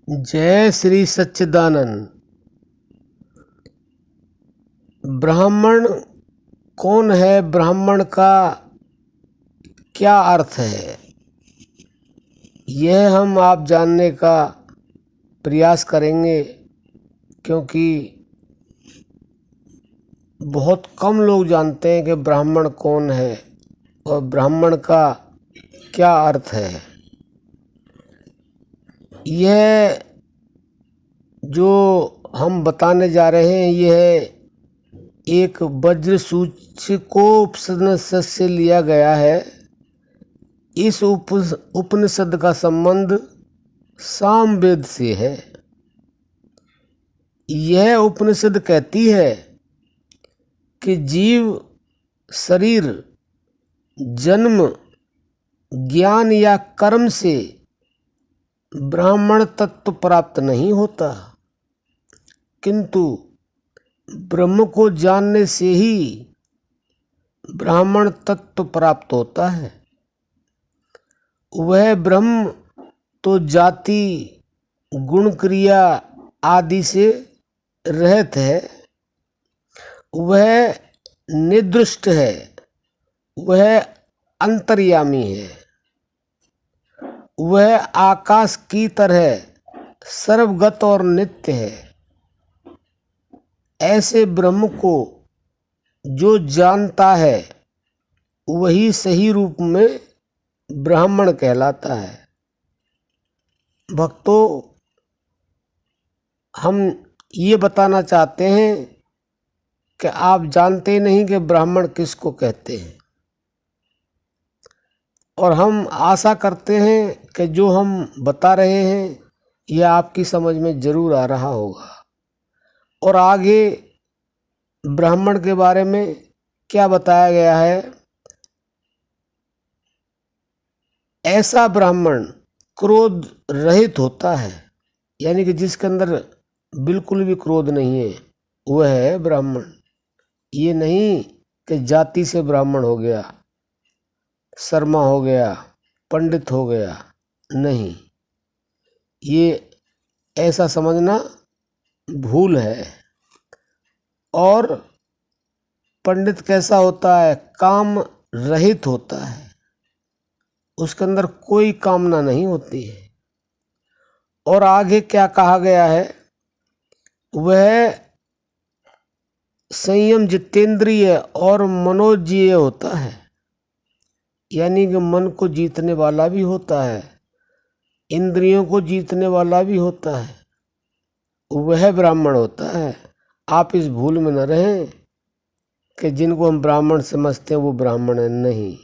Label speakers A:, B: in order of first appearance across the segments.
A: जय श्री सच्चिदानंद। ब्राह्मण कौन है? ब्राह्मण का क्या अर्थ है? यह हम आप जानने का प्रयास करेंगे, क्योंकि बहुत कम लोग जानते हैं कि ब्राह्मण कौन है और ब्राह्मण का क्या अर्थ है। यह जो हम बताने जा रहे हैं, यह एक वज्र सूचकोपनिषद से लिया गया है। इस उपनिषद का संबंध सामवेद से है। यह उपनिषद कहती है कि जीव शरीर जन्म, ज्ञान या कर्म से ब्राह्मण तत्व प्राप्त नहीं होता, किंतु ब्रह्म को जानने से ही ब्राह्मण तत्व प्राप्त होता है। वह ब्रह्म तो जाति, गुण, क्रिया आदि से रहित है। वह निदृष्ट है, वह अंतर्यामी है, वह आकाश की तरह सर्वगत और नित्य है। ऐसे ब्रह्म को जो जानता है वही सही रूप में ब्राह्मण कहलाता है। भक्तों, हम ये बताना चाहते हैं कि आप जानते नहीं कि ब्राह्मण किसको कहते हैं, और हम आशा करते हैं कि जो हम बता रहे हैं यह आपकी समझ में जरूर आ रहा होगा। और आगे ब्राह्मण के बारे में क्या बताया गया है? ऐसा ब्राह्मण क्रोध रहित होता है, यानी कि जिसके अंदर बिल्कुल भी क्रोध नहीं है, वह है ब्राह्मण। ये नहीं कि जाति से ब्राह्मण हो गया, शर्मा हो गया, पंडित हो गया, नहीं, ये ऐसा समझना भूल है। और पंडित कैसा होता है? काम रहित होता है, उसके अंदर कोई कामना नहीं होती है। और आगे क्या कहा गया है? वह संयम, जितेंद्रिय और मनोजीय होता है, यानी कि मन को जीतने वाला भी होता है, इंद्रियों को जीतने वाला भी होता है, वह ब्राह्मण होता है। आप इस भूल में न रहें कि जिनको हम ब्राह्मण समझते हैं वो ब्राह्मण है, नहीं।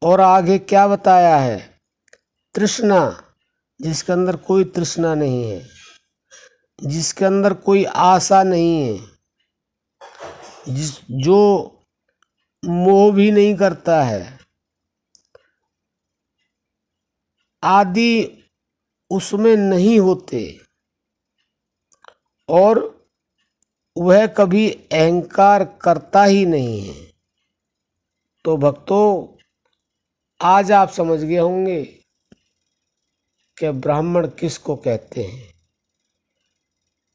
A: और आगे क्या बताया है? तृष्णा, जिसके अंदर कोई तृष्णा नहीं है, जिसके अंदर कोई आशा नहीं है, जो मोह भी नहीं करता है, आदि उसमें नहीं होते, और वह कभी अहंकार करता ही नहीं है। तो भक्तों, आज आप समझ गए होंगे कि ब्राह्मण किसको कहते हैं।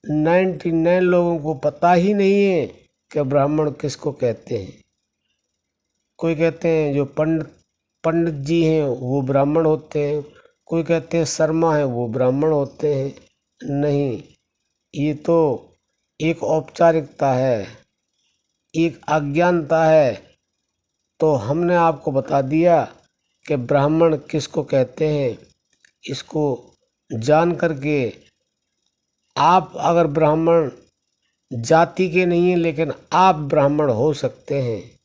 A: 99 लोगों को पता ही नहीं है कि ब्राह्मण किसको कहते हैं। कोई कहते हैं जो पंडित जी हैं वो ब्राह्मण होते हैं, कोई कहते हैं शर्मा है वो ब्राह्मण होते हैं। नहीं, ये तो एक औपचारिकता है, एक अज्ञानता है। तो हमने आपको बता दिया कि ब्राह्मण किसको कहते हैं। इसको जान करके आप अगर ब्राह्मण जाति के नहीं हैं, लेकिन आप ब्राह्मण हो सकते हैं।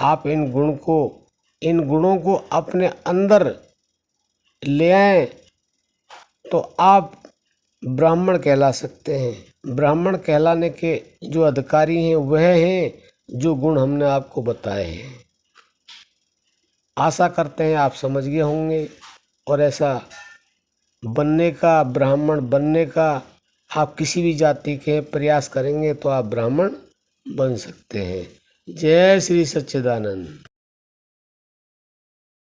A: आप इन गुणों को अपने अंदर ले आए तो आप ब्राह्मण कहला सकते हैं। ब्राह्मण कहलाने के जो अधिकारी हैं वह हैं जो गुण हमने आपको बताए हैं। आशा करते हैं आप समझ गए होंगे, और ऐसा बनने का, ब्राह्मण बनने का आप किसी भी जाति के प्रयास करेंगे तो आप ब्राह्मण बन सकते हैं। जय श्री सच्चिदानंद।